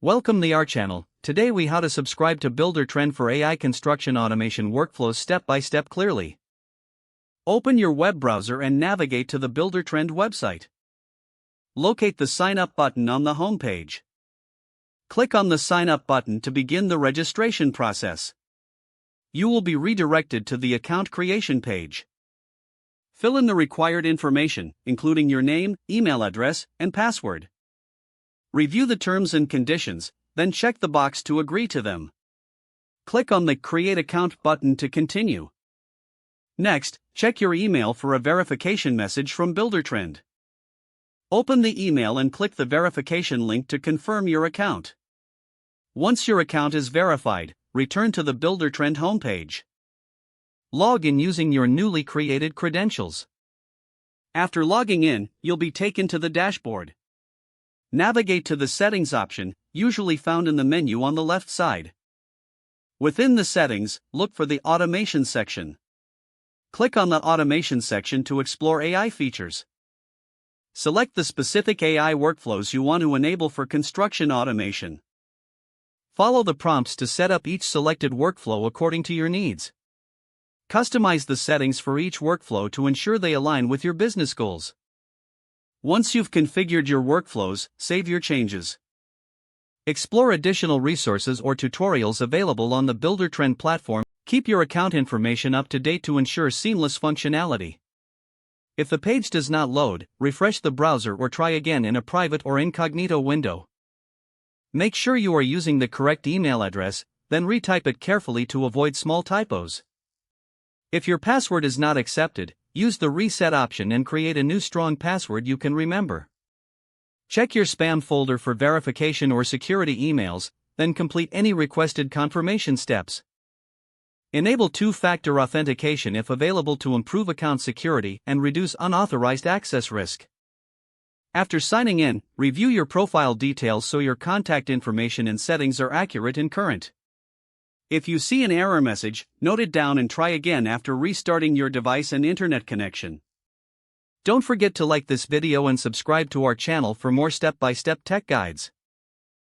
Welcome to our channel. Today we how to subscribe to Buildertrend for AI construction automation workflows step by step clearly. Open your web browser and navigate to the Buildertrend website. Locate the Sign Up button on the home page. Click on the Sign Up button to begin the registration process. You will be redirected to the account creation page. Fill in the required information, including your name, email address, and password. Review the terms and conditions, then check the box to agree to them. Click on the Create Account button to continue. Next, check your email for a verification message from Buildertrend. Open the email and click the verification link to confirm your account. Once your account is verified, return to the Buildertrend homepage. Log in using your newly created credentials. After logging in, you'll be taken to the dashboard. Navigate to the Settings option, usually found in the menu on the left side. Within the settings, look for the Automation section. Click on the Automation section to explore AI features. Select the specific AI workflows you want to enable for construction automation. Follow the prompts to set up each selected workflow according to your needs. Customize the settings for each workflow to ensure they align with your business goals. Once you've configured your workflows, save your changes. Explore additional resources or tutorials available on the Buildertrend platform. Keep your account information up to date to ensure seamless functionality. If the page does not load, refresh the browser or try again in a private or incognito window. Make sure you are using the correct email address, then retype it carefully to avoid small typos. If your password is not accepted, use the Reset option and create a new strong password you can remember. Check your spam folder for verification or security emails, then complete any requested confirmation steps. Enable two-factor authentication if available to improve account security and reduce unauthorized access risk. After signing in, review your profile details so your contact information and settings are accurate and current. If you see an error message, note it down and try again after restarting your device and internet connection. Don't forget to like this video and subscribe to our channel for more step-by-step tech guides.